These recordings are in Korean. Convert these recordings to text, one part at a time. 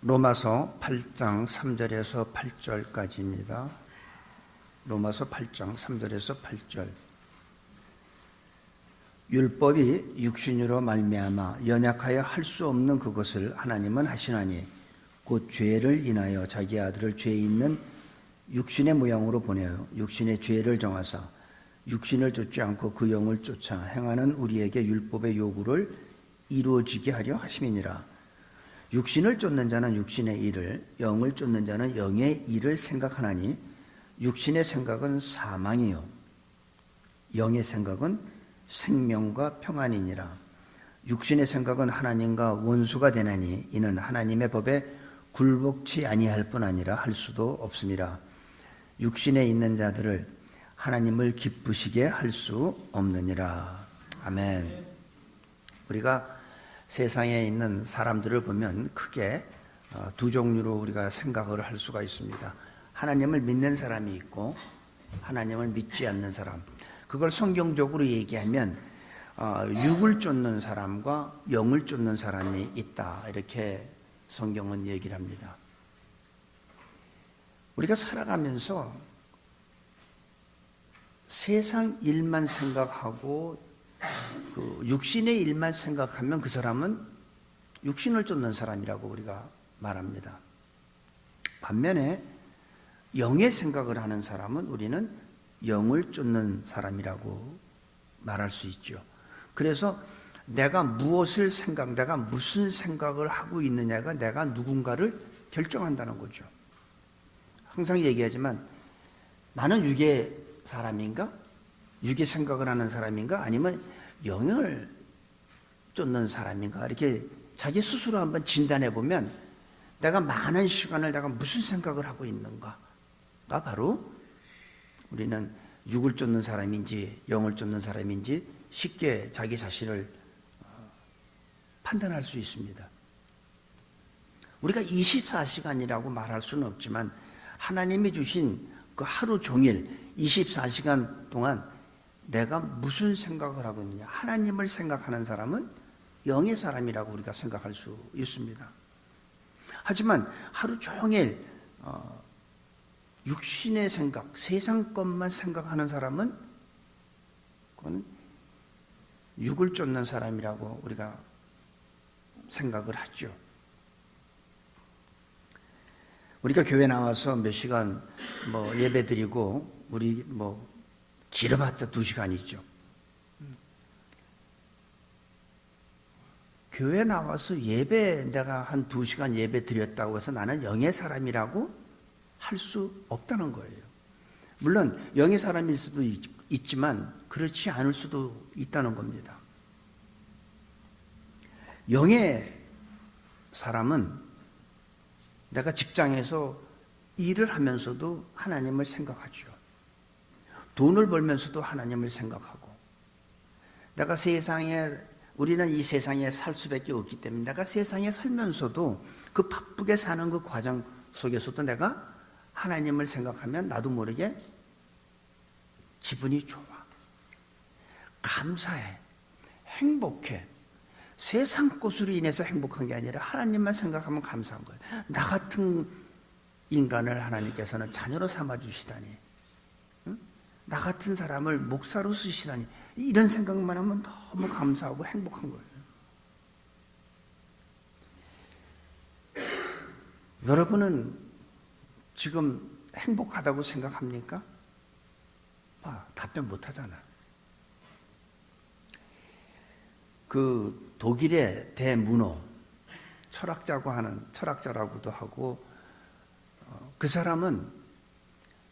로마서 8장 3절에서 8절까지입니다. 로마서 8장 3절에서 8절. 율법이 육신으로 말미암아 연약하여 할 수 없는 그것을 하나님은 하시나니 곧 죄를 인하여 자기 아들을 죄 있는 육신의 모양으로 보내어 육신의 죄를 정하사 육신을 쫓지 않고 그 영을 쫓아 행하는 우리에게 율법의 요구를 이루어지게 하려 하심이니라. 육신을 쫓는 자는 육신의 일을, 영을 쫓는 자는 영의 일을 생각하나니 육신의 생각은 사망이요 영의 생각은 생명과 평안이니라. 육신의 생각은 하나님과 원수가 되나니 이는 하나님의 법에 굴복치 아니할 뿐 아니라 할 수도 없음이라. 육신에 있는 자들을 하나님을 기쁘시게 할 수 없느니라. 아멘. 우리가 세상에 있는 사람들을 보면 크게 두 종류로 우리가 생각을 할 수가 있습니다. 하나님을 믿는 사람이 있고 하나님을 믿지 않는 사람. 그걸 성경적으로 얘기하면 육을 쫓는 사람과 영을 쫓는 사람이 있다, 이렇게 성경은 얘기를 합니다. 우리가 살아가면서 세상 일만 생각하고 그 육신의 일만 생각하면 그 사람은 육신을 쫓는 사람이라고 우리가 말합니다. 반면에 영의 생각을 하는 사람은 우리는 영을 쫓는 사람이라고 말할 수 있죠. 그래서 내가 내가 무슨 생각을 하고 있느냐가 내가 누군가를 결정한다는 거죠. 항상 얘기하지만 나는 육의 사람인가? 육의 생각을 하는 사람인가? 아니면 영을 쫓는 사람인가? 이렇게 자기 스스로 한번 진단해 보면 내가 많은 시간을 내가 무슨 생각을 하고 있는가가 바로 우리는 육을 쫓는 사람인지 영을 쫓는 사람인지 쉽게 자기 자신을 판단할 수 있습니다. 우리가 24시간이라고 말할 수는 없지만 하나님이 주신 그 하루 종일 24시간 동안 내가 무슨 생각을 하고 있느냐. 하나님을 생각하는 사람은 영의 사람이라고 우리가 생각할 수 있습니다. 하지만 하루 종일 육신의 생각, 세상 것만 생각하는 사람은 그건 육을 쫓는 사람이라고 우리가 생각을 하죠. 우리가 교회 나와서 몇 시간 예배 드리고 우리 길어봤자 2시간이죠. 교회 나와서 내가 한 2시간 예배 드렸다고 해서 나는 영의 사람이라고 할 수 없다는 거예요. 물론 영의 사람일 수도 있지만 그렇지 않을 수도 있다는 겁니다. 영의 사람은 내가 직장에서 일을 하면서도 하나님을 생각하죠. 돈을 벌면서도 하나님을 생각하고, 우리는 이 세상에 살 수밖에 없기 때문에 내가 세상에 살면서도 그 바쁘게 사는 그 과정 속에서도 내가 하나님을 생각하면 나도 모르게 기분이 좋아, 감사해, 행복해. 세상 것으로 인해서 행복한 게 아니라 하나님만 생각하면 감사한 거예요. 나 같은 인간을 하나님께서는 자녀로 삼아주시다니, 나 같은 사람을 목사로 쓰시다니, 이런 생각만 하면 너무 감사하고 행복한 거예요. 여러분은 지금 행복하다고 생각합니까? 답변 못 하잖아. 그 독일의 대문호, 철학자라고도 하고, 그 사람은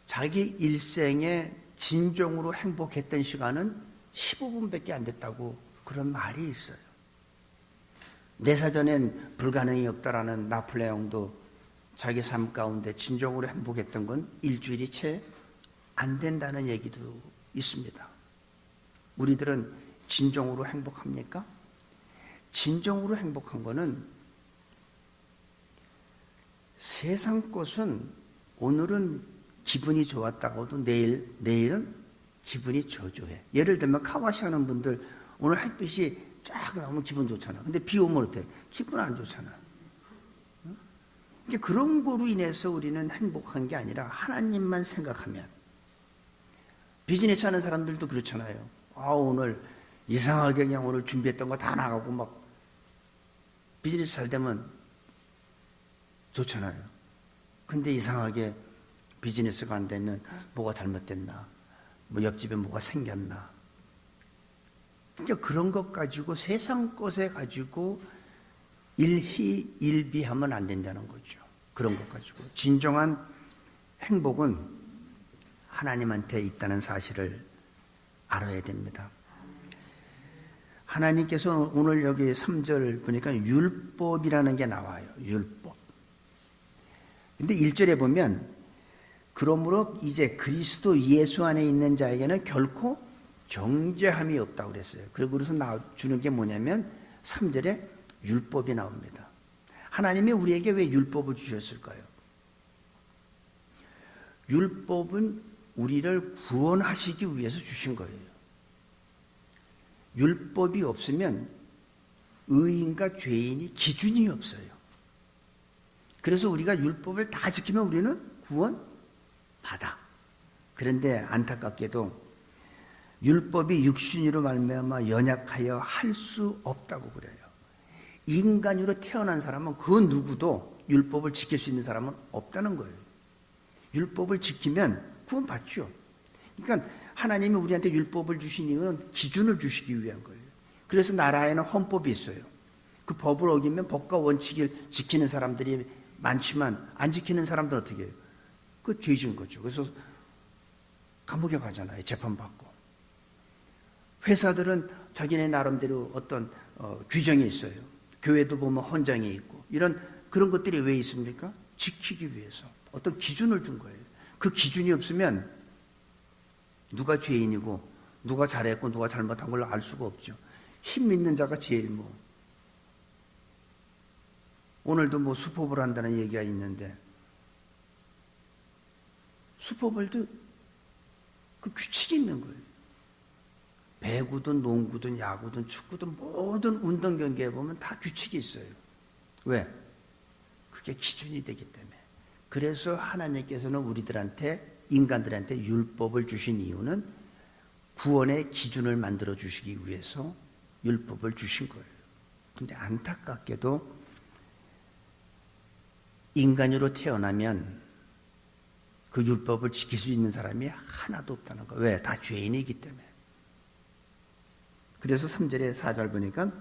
자기 일생에 진정으로 행복했던 시간은 15분밖에 안 됐다고 그런 말이 있어요. 내 사전엔 불가능이 없다라는 나폴레옹도 자기 삶 가운데 진정으로 행복했던 건 일주일이 채 안 된다는 얘기도 있습니다. 우리들은 진정으로 행복합니까? 진정으로 행복한 거는 세상 것은 오늘은 기분이 좋았다고도 내일은 기분이 저조해. 예를 들면 카와시 하는 분들 오늘 햇빛이 쫙 나오면 기분 좋잖아. 근데 비 오면 어때? 기분 안 좋잖아. 그런 거로 인해서 우리는 행복한 게 아니라 하나님만 생각하면, 비즈니스 하는 사람들도 그렇잖아요. 오늘 이상하게 그냥 오늘 준비했던 거 다 나가고 막 비즈니스 잘 되면 좋잖아요. 근데 이상하게 비즈니스가 안 되면 뭐가 잘못됐나, 뭐 옆집에 뭐가 생겼나. 그러니까 그런 것 가지고, 세상 것에 가지고 일희일비하면 안 된다는 거죠. 그런 것 가지고 진정한 행복은 하나님한테 있다는 사실을 알아야 됩니다. 하나님께서 오늘 여기 3절 보니까 율법이라는 게 나와요. 율법. 근데 1절에 보면, 그러므로 이제 그리스도 예수 안에 있는 자에게는 결코 정죄함이 없다고 그랬어요. 그래서 주는 게 뭐냐면 3절에 율법이 나옵니다. 하나님이 우리에게 왜 율법을 주셨을까요? 율법은 우리를 구원하시기 위해서 주신 거예요. 율법이 없으면 의인과 죄인이 기준이 없어요. 그래서 우리가 율법을 다 지키면 우리는 구원받아. 그런데 안타깝게도 율법이 육신으로 말미암아 연약하여 할 수 없다고 그래요. 인간으로 태어난 사람은 그 누구도 율법을 지킬 수 있는 사람은 없다는 거예요. 율법을 지키면 구원받죠. 그러니까 하나님이 우리한테 율법을 주신 이유는 기준을 주시기 위한 거예요. 그래서 나라에는 헌법이 있어요. 그 법을 어기면 법과 원칙을 지키는 사람들이 많지만 안 지키는 사람들은 어떻게 해요? 그 죄진 거죠. 그래서 감옥에 가잖아요. 재판받고. 회사들은 자기네 나름대로 어떤 규정이 있어요. 교회도 보면 헌장이 있고, 그런 것들이 왜 있습니까? 지키기 위해서 어떤 기준을 준 거예요. 그 기준이 없으면 누가 죄인이고 누가 잘했고 누가 잘못한 걸로 알 수가 없죠. 힘 있는 자가 제일 오늘도 수법을 한다는 얘기가 있는데, 수법을도 그 규칙이 있는 거예요. 배구든 농구든 야구든 축구든 모든 운동 경기에 보면 다 규칙이 있어요. 왜? 그게 기준이 되기 때문에. 그래서 하나님께서는 인간들한테 율법을 주신 이유는 구원의 기준을 만들어 주시기 위해서 율법을 주신 거예요. 근데 안타깝게도 인간으로 태어나면 그 율법을 지킬 수 있는 사람이 하나도 없다는 거예요. 왜? 다 죄인이기 때문에. 그래서 3절에 4절 보니까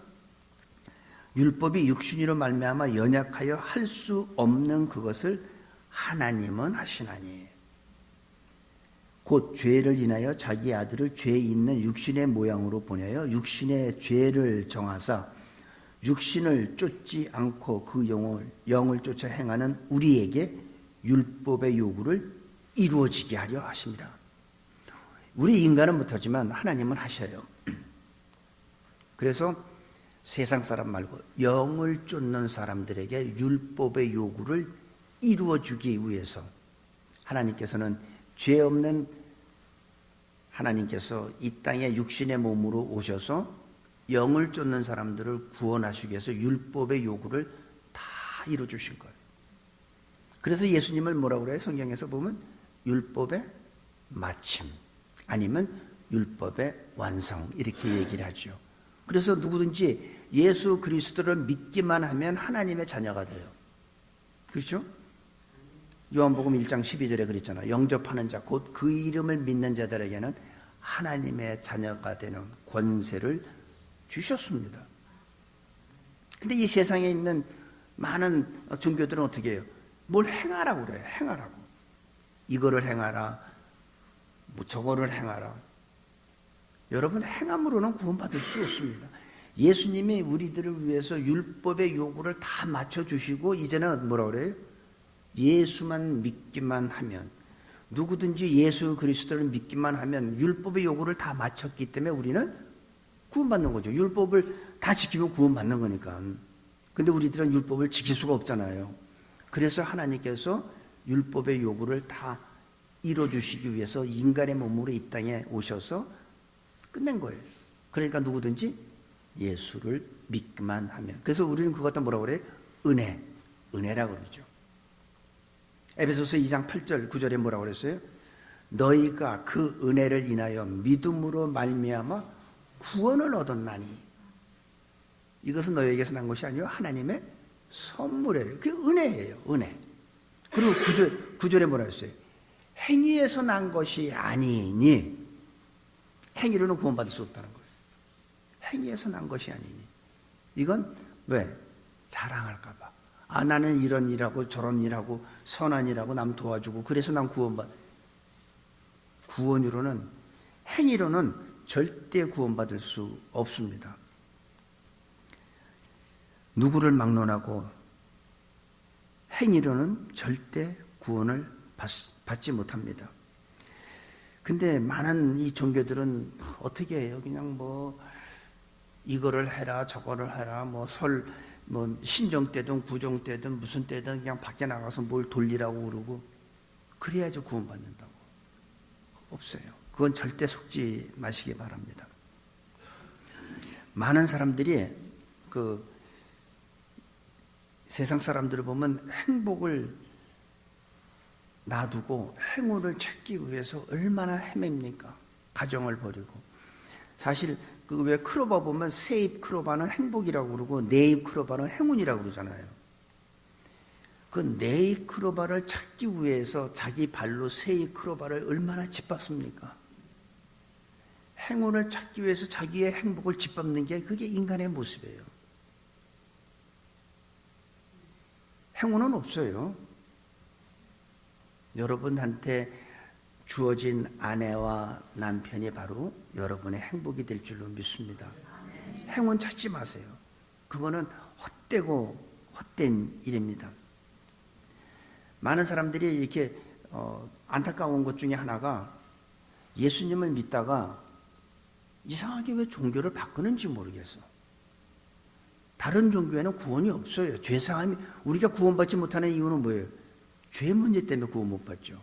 율법이 육신으로 말미암아 연약하여 할 수 없는 그것을 하나님은 하시나니, 곧 죄를 인하여 자기 아들을 죄 있는 육신의 모양으로 보내어 육신의 죄를 정하사 육신을 쫓지 않고 그 영을 쫓아 행하는 우리에게 율법의 요구를 이루어지게 하려 하십니다. 우리 인간은 못하지만 하나님은 하셔요. 그래서 세상 사람 말고 영을 쫓는 사람들에게 율법의 요구를 이루어주기 위해서 하나님께서는 죄 없는 하나님께서 이 땅에 육신의 몸으로 오셔서 영을 쫓는 사람들을 구원하시기 위해서 율법의 요구를 다 이루어주신 거예요. 그래서 예수님을 뭐라고 그래요? 성경에서 보면 율법의 마침 아니면 율법의 완성 이렇게 얘기를 하죠. 그래서 누구든지 예수 그리스도를 믿기만 하면 하나님의 자녀가 돼요. 그렇죠? 요한복음 1장 12절에 그랬잖아요. 영접하는 자, 곧 그 이름을 믿는 자들에게는 하나님의 자녀가 되는 권세를 주셨습니다. 근데 이 세상에 있는 많은 종교들은 어떻게 해요? 뭘 행하라고 그래요. 행하라고. 이거를 행하라. 뭐 저거를 행하라. 여러분, 행함으로는 구원받을 수 없습니다. 예수님이 우리들을 위해서 율법의 요구를 다 맞춰주시고 이제는 뭐라 그래요? 예수만 믿기만 하면, 누구든지 예수 그리스도를 믿기만 하면 율법의 요구를 다 맞췄기 때문에 우리는 구원받는 거죠. 율법을 다 지키면 구원받는 거니까. 근데 우리들은 율법을 지킬 수가 없잖아요. 그래서 하나님께서 율법의 요구를 다 이뤄주시기 위해서 인간의 몸으로 이 땅에 오셔서 끝낸 거예요. 그러니까 누구든지 예수를 믿기만 하면. 그래서 우리는 그것도 뭐라고 그래요? 은혜라고 그러죠. 에베소서 2장 8절 9절에 뭐라고 그랬어요? 너희가 그 은혜를 인하여 믿음으로 말미암아 구원을 얻었나니. 이것은 너희에게서 난 것이 아니요 하나님의 선물이에요. 그게 은혜예요. 은혜. 그리고 9절에 뭐라 했어요? 행위에서 난 것이 아니니. 행위로는 구원받을 수 없다는 거예요. 행위에서 난 것이 아니니. 이건 왜? 자랑할까 봐. 아, 나는 이런 일하고 저런 일하고 선한 일하고 남 도와주고 그래서 난 구원으로는, 행위로는 절대 구원받을 수 없습니다. 누구를 막론하고 행위로는 절대 구원을 받지 못합니다. 근데 많은 이 종교들은 어떻게 해요? 그냥 뭐 이거를 해라 저거를 해라 뭐 신정 때든 구정 때든 무슨 때든 그냥 밖에 나가서 뭘 돌리라고 그러고 그래야지 구원받는다고. 없어요. 그건 절대 속지 마시기 바랍니다. 많은 사람들이 세상 사람들을 보면 행복을 놔두고 행운을 찾기 위해서 얼마나 헤맵니까? 가정을 버리고. 사실 왜 크로바 보면 새 잎 크로바는 행복이라고 그러고 네 잎 크로바는 행운이라고 그러잖아요. 그 네 잎 크로바를 찾기 위해서 자기 발로 새 잎 크로바를 얼마나 짓밟습니까? 행운을 찾기 위해서 자기의 행복을 짓밟는 게 그게 인간의 모습이에요. 행운은 없어요. 여러분한테 주어진 아내와 남편이 바로 여러분의 행복이 될 줄로 믿습니다. 행운 찾지 마세요. 그거는 헛되고 헛된 일입니다. 많은 사람들이 이렇게 안타까운 것 중에 하나가 예수님을 믿다가 이상하게 왜 종교를 바꾸는지 모르겠어. 다른 종교에는 구원이 없어요. 죄사함이, 우리가 구원받지 못하는 이유는 뭐예요? 죄 문제 때문에 구원 못 받죠.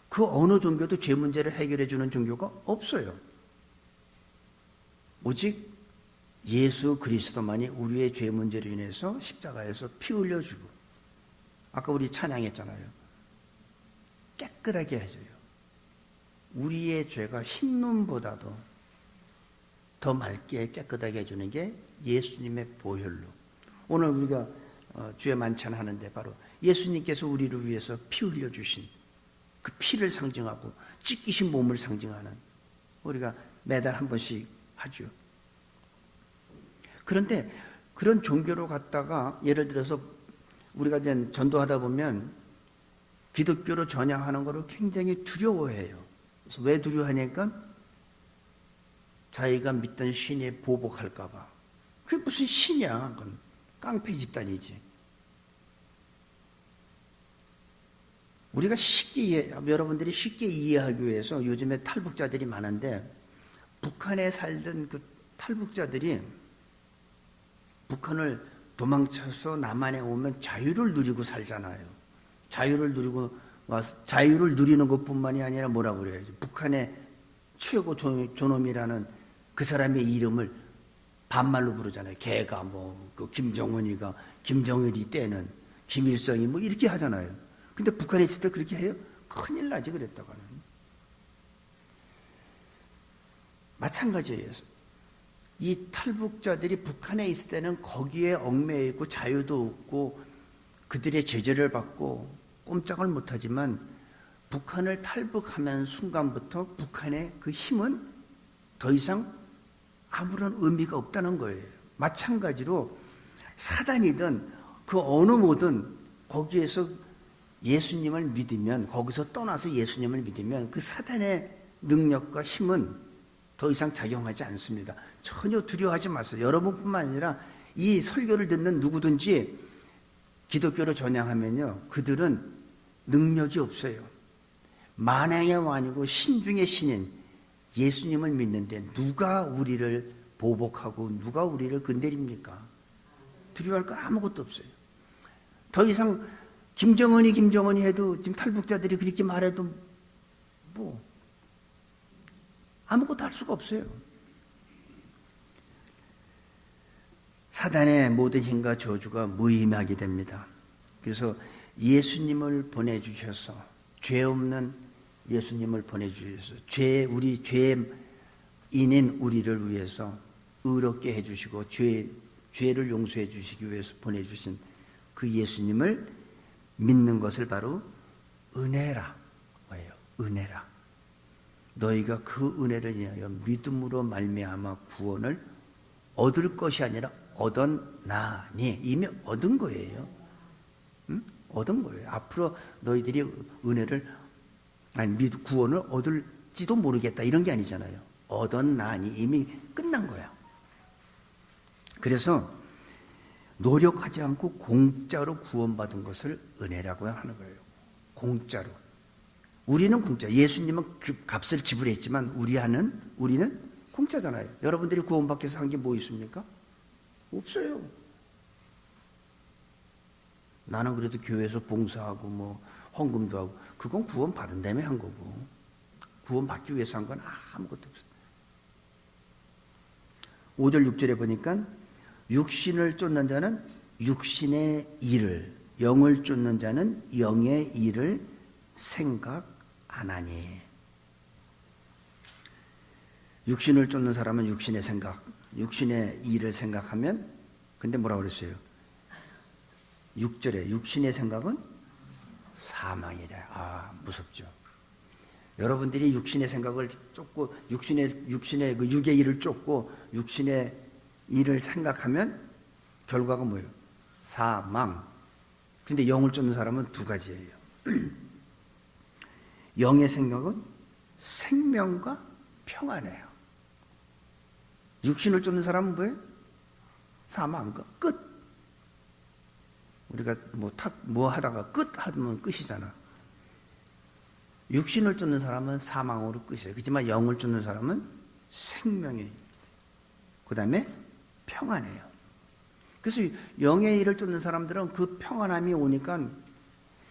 그 어느 종교도 죄 문제를 해결해 주는 종교가 없어요. 오직 예수 그리스도만이 우리의 죄 문제로 인해서 십자가에서 피 흘려주고, 아까 우리 찬양했잖아요. 깨끗하게 해줘요. 우리의 죄가 흰눈보다도 더 맑게 깨끗하게 해주는 게 예수님의 보혈로. 오늘 우리가 주의 만찬 하는데 바로 예수님께서 우리를 위해서 피 흘려주신 그 피를 상징하고 찢기신 몸을 상징하는, 우리가 매달 한 번씩 하죠. 그런데 그런 종교로 갔다가 예를 들어서 우리가 이제 전도하다 보면 기독교로 전향하는 것을 굉장히 두려워해요. 그래서 왜 두려워하니까 자기가 믿던 신이 보복할까 봐. 그게 무슨 신이야? 그건 깡패 집단이지. 우리가 여러분들이 쉽게 이해하기 위해서 요즘에 탈북자들이 많은데, 북한에 살던 그 탈북자들이 북한을 도망쳐서 남한에 오면 자유를 누리고 살잖아요. 자유를 누리는 것뿐만이 아니라 뭐라고 그래요? 북한의 최고 존엄이라는 그 사람의 이름을 반말로 부르잖아요. 걔가 그 김정은이가, 김정일이 때는 김일성이 이렇게 하잖아요. 근데 북한에 있을 때 그렇게 해요? 큰일 나지 그랬다가는. 마찬가지예요. 이 탈북자들이 북한에 있을 때는 거기에 얽매여 있고 자유도 없고 그들의 제재를 받고 꼼짝을 못하지만, 북한을 탈북하는 순간부터 북한의 그 힘은 더 이상 아무런 의미가 없다는 거예요. 마찬가지로 사단이든 그 어느 뭐든 거기에서 예수님을 믿으면, 거기서 떠나서 예수님을 믿으면 그 사단의 능력과 힘은 더 이상 작용하지 않습니다. 전혀 두려워하지 마세요. 여러분뿐만 아니라 이 설교를 듣는 누구든지 기독교로 전향하면요, 그들은 능력이 없어요. 만왕의 왕이고 신 중의 신인 예수님을 믿는데 누가 우리를 보복하고 누가 우리를 건드립니까? 두려워할 거 아무것도 없어요. 더 이상 김정은이 해도 지금 탈북자들이 그렇게 말해도 아무것도 할 수가 없어요. 사단의 모든 힘과 저주가 무의미하게 됩니다. 그래서 예수님을 보내주셔서, 죄 없는 예수님을 보내주셔서 우리 죄인인 우리를 위해서 의롭게 해주시고 죄를 용서해 주시기 위해서 보내주신 그 예수님을 믿는 것을 바로 은혜라. 뭐예요? 은혜라. 너희가 그 은혜를 인하여 믿음으로 말미암아 구원을 얻을 것이 아니라 얻었나니. 이미 얻은 거예요. 응? 얻은 거예요. 앞으로 너희들이 구원을 얻을지도 모르겠다 이런 게 아니잖아요. 얻었나니. 이미 끝난 거야. 그래서 노력하지 않고 공짜로 구원받은 것을 은혜라고 하는 거예요. 공짜로. 우리는 공짜. 예수님은 그 값을 지불했지만 우리는 공짜잖아요. 여러분들이 구원받기 위해서 한 게 뭐 있습니까? 없어요. 나는 그래도 교회에서 봉사하고 뭐 헌금도 하고, 그건 구원 받은 다음에 한 거고, 구원받기 위해서 한 건 아무것도 없어요. 5절 6절에 보니까 육신을 쫓는 자는 육신의 일을, 영을 쫓는 자는 영의 일을 생각 안 하니. 육신을 쫓는 사람은 육신의 생각, 육신의 일을 생각하면, 근데 뭐라고 그랬어요? 6절에 육신의 생각은 사망이래. 무섭죠. 여러분들이 육신의 생각을 쫓고 육신의 그 육의 일을 쫓고 육신의 일을 생각하면 결과가 뭐예요? 사망. 근데 영을 쫓는 사람은 두 가지예요. 영의 생각은 생명과 평안이에요. 육신을 쫓는 사람은 뭐예요? 사망과 끝. 우리가 뭐 하다가 끝 하면 끝이잖아. 육신을 쫓는 사람은 사망으로 끝이에요. 그렇지만 영을 쫓는 사람은 생명이에요. 그 다음에 평안해요. 그래서 영의 일을 쫓는 사람들은 그 평안함이 오니까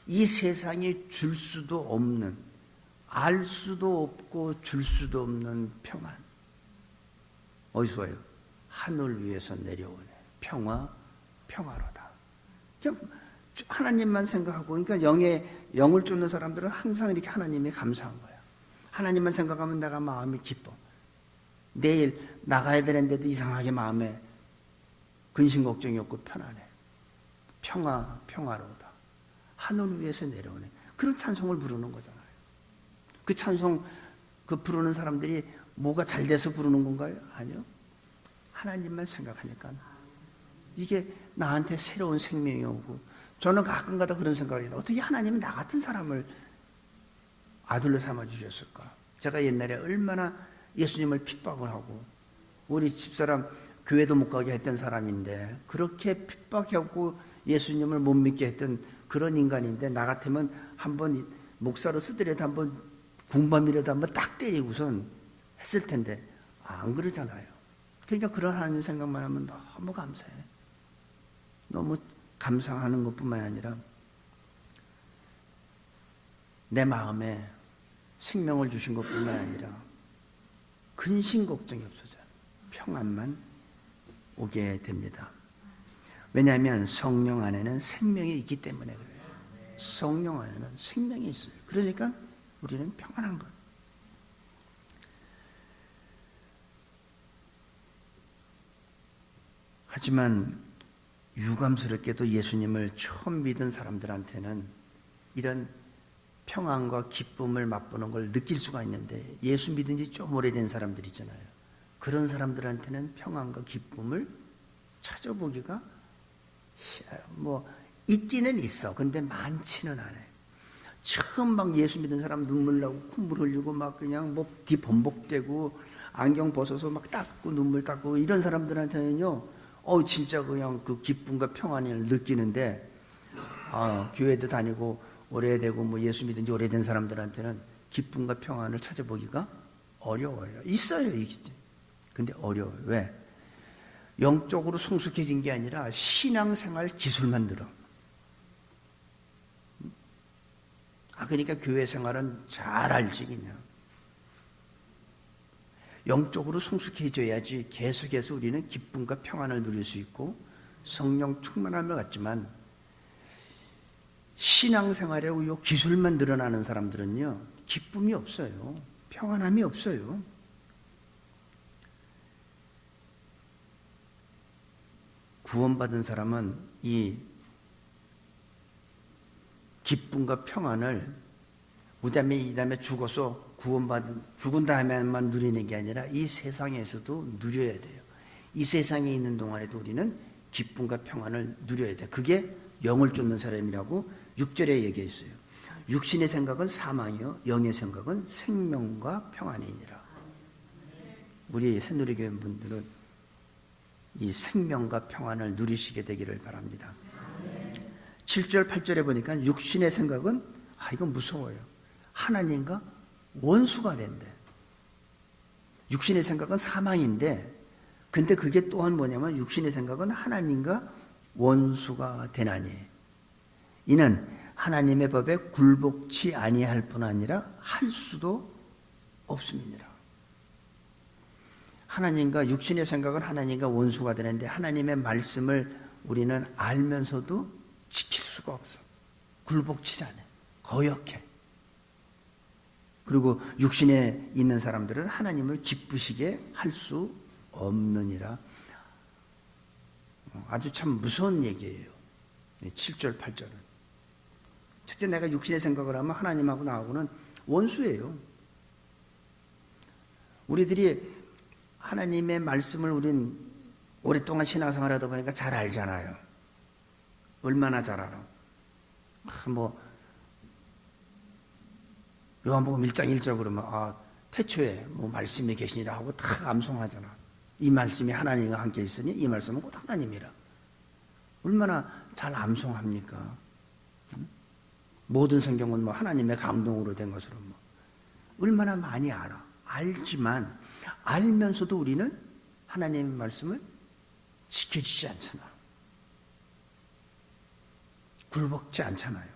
이 세상에 줄 수도 없는, 알 수도 없고 줄 수도 없는 평안. 어디서 와요? 하늘 위에서 내려오네. 평화로다. 그냥 하나님만 생각하고, 그러니까 영을 쫓는 사람들은 항상 이렇게 하나님이 감사한 거야. 하나님만 생각하면 내가 마음이 기뻐. 내일 나가야 되는데도 이상하게 마음에 근심 걱정이 없고 편안해. 평화로우다. 하늘 위에서 내려오네. 그런 찬송을 부르는 거잖아요. 그 찬송, 그 부르는 사람들이 뭐가 잘 돼서 부르는 건가요? 아니요. 하나님만 생각하니까 이게 나한테 새로운 생명이 오고, 저는 가끔가다 그런 생각을 해요. 어떻게 하나님이 나 같은 사람을 아들로 삼아주셨을까? 제가 옛날에 얼마나 예수님을 핍박을 하고, 우리 집사람 교회도 못 가게 했던 사람인데, 그렇게 핍박하고 예수님을 못 믿게 했던 그런 인간인데, 나 같으면 한번 목사로 쓰더라도 한번 궁밤이라도 한번 딱 때리고선 했을 텐데, 안 그러잖아요. 그러니까 그런 하나님 생각만 하면 너무 감사해. 너무 감사하는 것뿐만 아니라 내 마음에 생명을 주신 것뿐만 아니라 근심 걱정이 없어져요. 평안만 오게 됩니다. 왜냐하면 성령 안에는 생명이 있기 때문에 그래요. 성령 안에는 생명이 있어요. 그러니까 우리는 평안한 거예요. 하지만 유감스럽게도 예수님을 처음 믿은 사람들한테는 이런 평안과 기쁨을 맛보는 걸 느낄 수가 있는데, 예수 믿은 지 좀 오래된 사람들 있잖아요. 그런 사람들한테는 평안과 기쁨을 찾아보기가 있기는 있어. 근데 많지는 않아요. 처음 막 예수 믿은 사람 눈물 나고 콧물 흘리고 막 그냥 뒤 번복되고 안경 벗어서 막 닦고 눈물 닦고 이런 사람들한테는요, 진짜 그냥 그 기쁨과 평안을 느끼는데, 교회도 다니고 오래되고 예수 믿은 지 오래된 사람들한테는 기쁨과 평안을 찾아보기가 어려워요. 있어요, 이게. 근데 어려워요. 왜? 영적으로 성숙해진 게 아니라 신앙생활 기술만 들어. 그러니까 교회 생활은 잘 알지, 그냥. 영적으로 성숙해져야지 계속해서 우리는 기쁨과 평안을 누릴 수 있고 성령 충만함을 갖지만, 신앙생활에 요 기술만 늘어나는 사람들은요, 기쁨이 없어요. 평안함이 없어요. 구원받은 사람은 이 기쁨과 평안을 이 다음에 죽어서 죽은 다음에만 누리는 게 아니라 이 세상에서도 누려야 돼요. 이 세상에 있는 동안에도 우리는 기쁨과 평안을 누려야 돼요. 그게 영을 쫓는 사람이라고 6절에 얘기했어요. 육신의 생각은 사망이요 영의 생각은 생명과 평안이니라. 우리 새누리교회 분들은 이 생명과 평안을 누리시게 되기를 바랍니다. 7절 8절에 보니까 육신의 생각은 이건 무서워요. 하나님과 원수가 된대. 육신의 생각은 사망인데, 근데 그게 또한 뭐냐면 육신의 생각은 하나님과 원수가 되나니 이는 하나님의 법에 굴복치 아니할 뿐 아니라 할 수도 없음이니라. 하나님과 육신의 생각은 하나님과 원수가 되는데 하나님의 말씀을 우리는 알면서도 지킬 수가 없어. 굴복치 않아. 거역해. 그리고 육신에 있는 사람들은 하나님을 기쁘시게 할 수 없느니라. 아주 참 무서운 얘기예요. 7절 8절은. 첫째, 내가 육신의 생각을 하면 하나님하고 나하고는 원수예요. 우리들이 하나님의 말씀을 우린 오랫동안 신앙생활 하다 보니까 잘 알잖아요. 얼마나 잘 알아. 요한복음 1장 1절 그러면 태초에 말씀이 계시니라 하고 다 암송하잖아. 이 말씀이 하나님과 함께 있으니 이 말씀은 곧 하나님이라. 얼마나 잘 암송합니까? 모든 성경은 하나님의 감동으로 된 것으로 얼마나 많이 알아. 알지만 알면서도 우리는 하나님의 말씀을 지켜주지 않잖아. 굴복지 않잖아요.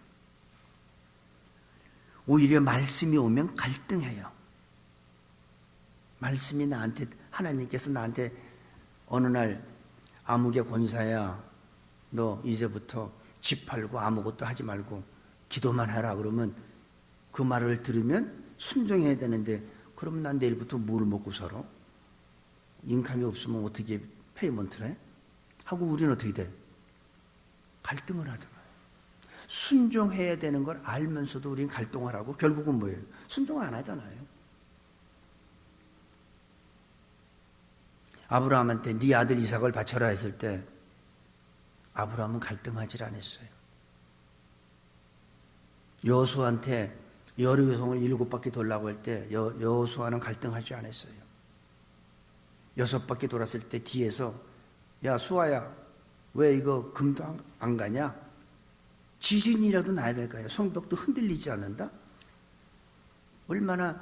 오히려 말씀이 오면 갈등해요. 말씀이 하나님께서 나한테 어느 날 아무개 권사야, 너 이제부터 집 팔고 아무것도 하지 말고 기도만 해라 그러면 그 말을 들으면 순종해야 되는데, 그럼 난 내일부터 뭘 먹고 살아? 인감이 없으면 어떻게 페이먼트를 해? 하고 우리는 어떻게 돼? 갈등을 하잖아요. 순종해야 되는 걸 알면서도 우리는 갈등을 하고 결국은 뭐예요? 순종 안 하잖아요. 아브라함한테 네 아들 이삭을 바쳐라 했을 때 아브라함은 갈등하지 않았어요. 여호수아한테 여리고성을 7바퀴 돌라고 할 때 여호수아는 갈등하지 않았어요. 6바퀴 돌았을 때 뒤에서 야 수아야 왜 이거 금도 안 가냐? 지진이라도 나야 될 거야. 성벽도 흔들리지 않는다? 얼마나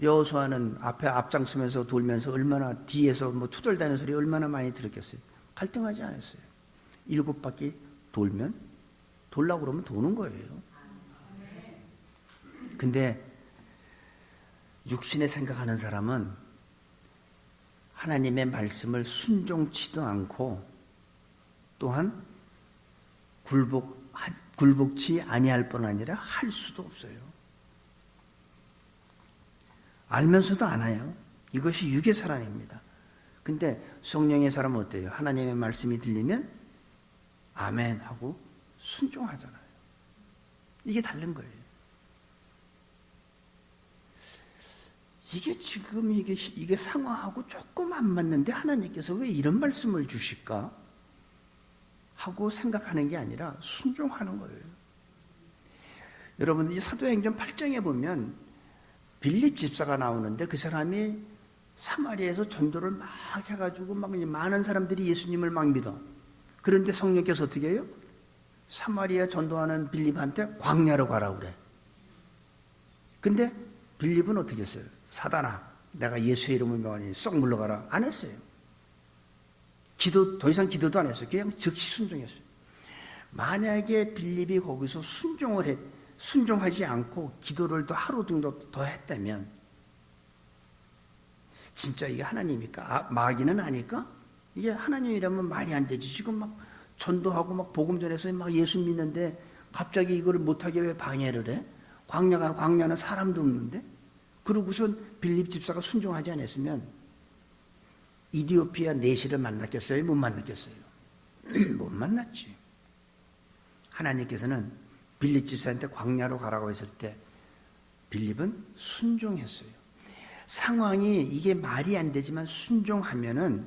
여호수아는 앞에 앞장서면서 돌면서 얼마나 뒤에서 투덜대는 소리 얼마나 많이 들었겠어요. 갈등하지 않았어요. 7바퀴 돌면 돌라고 그러면 도는 거예요. 근데 육신에 생각하는 사람은 하나님의 말씀을 순종치도 않고 또한 굴복치 아니할 뿐 아니라 할 수도 없어요. 알면서도 안 해요. 이것이 육의 사랑입니다. 근데 성령의 사람은 어때요? 하나님의 말씀이 들리면 아멘 하고 순종하잖아요. 이게 다른 거예요. 이게 지금 이게 상황하고 조금 안 맞는데 하나님께서 왜 이런 말씀을 주실까? 하고 생각하는 게 아니라 순종하는 거예요. 여러분, 이 사도행전 8장에 보면 빌립 집사가 나오는데 그 사람이 사마리아에서 전도를 막 해가지고 막 많은 사람들이 예수님을 막 믿어. 그런데 성령께서 어떻게 해요? 사마리아 전도하는 빌립한테 광야로 가라고 그래. 근데 빌립은 어떻게 했어요? 사단아, 내가 예수의 이름을 명하니 썩 물러가라. 안 했어요. 더 이상 기도도 안 했어요. 그냥 즉시 순종했어요. 만약에 빌립이 거기서 순종하지 않고 기도를 더 하루 정도 더 했다면 진짜 이게 하나님입니까? 마귀는 아닐까? 이게 하나님이라면 말이 안 되지. 지금 막 전도하고 막 복음 전해서 막 예수 믿는데 갑자기 이걸 못하게 왜 방해를 해? 광야는 사람도 없는데? 그러고선 빌립 집사가 순종하지 않았으면 이디오피아 내시를 만났겠어요? 못 만났겠어요? 못 만났지. 하나님께서는 빌립 집사한테 광야로 가라고 했을 때 빌립은 순종했어요. 상황이 이게 말이 안 되지만 순종하면은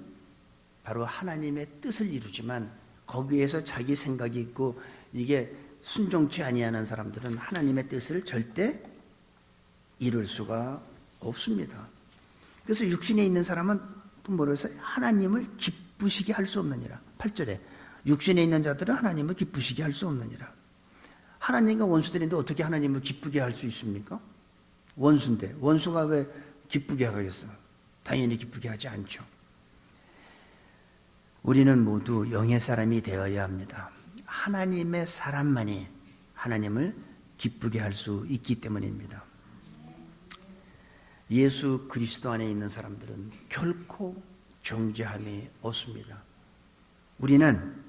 바로 하나님의 뜻을 이루지만 거기에서 자기 생각이 있고 이게 순종치 아니하는 사람들은 하나님의 뜻을 절대 이룰 수가 없습니다. 그래서 육신에 있는 사람은 뭐라 해서 하나님을 기쁘시게 할 수 없느니라. 8절에 육신에 있는 자들은 하나님을 기쁘시게 할 수 없느니라. 하나님과 원수들인데 어떻게 하나님을 기쁘게 할 수 있습니까? 원수인데 원수가 왜 기쁘게 하겠어? 당연히 기쁘게 하지 않죠. 우리는 모두 영의 사람이 되어야 합니다. 하나님의 사람만이 하나님을 기쁘게 할 수 있기 때문입니다. 예수 그리스도 안에 있는 사람들은 결코 정죄함이 없습니다. 우리는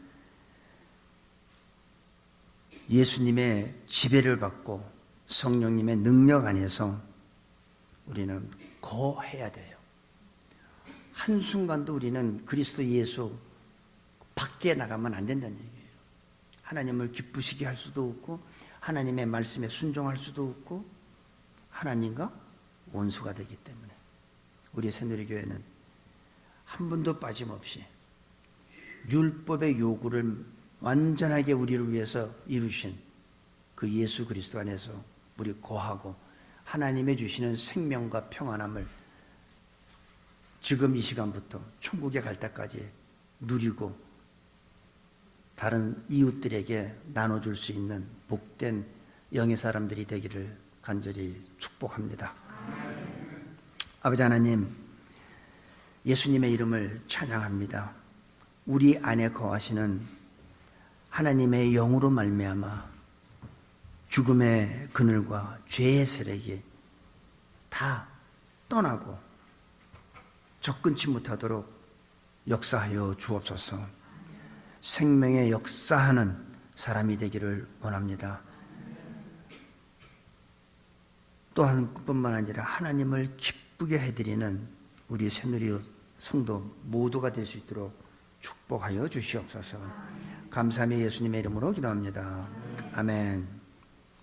예수님의 지배를 받고 성령님의 능력 안에서 우리는 거해야 돼요. 한순간도 우리는 그리스도 예수 밖에 나가면 안 된다는 얘기예요. 하나님을 기쁘시게 할 수도 없고 하나님의 말씀에 순종할 수도 없고 하나님과 원수가 되기 때문에 우리 새누리교회는 한 분도 빠짐없이 율법의 요구를 완전하게 우리를 위해서 이루신 그 예수 그리스도 안에서 우리 거하고 하나님의 주시는 생명과 평안함을 지금 이 시간부터 천국에 갈 때까지 누리고 다른 이웃들에게 나눠줄 수 있는 복된 영의 사람들이 되기를 간절히 축복합니다. 아버지 하나님, 예수님의 이름을 찬양합니다. 우리 안에 거하시는 하나님의 영으로 말미암아 죽음의 그늘과 죄의 세력이 다 떠나고 접근치 못하도록 역사하여 주옵소서. 생명의 역사하는 사람이 되기를 원합니다. 또한 그뿐만 아니라 하나님을 기쁘게 해드리는 우리 새누리 성도 모두가 될 수 있도록 축복하여 주시옵소서. 감사하며 예수님의 이름으로 기도합니다. 아멘.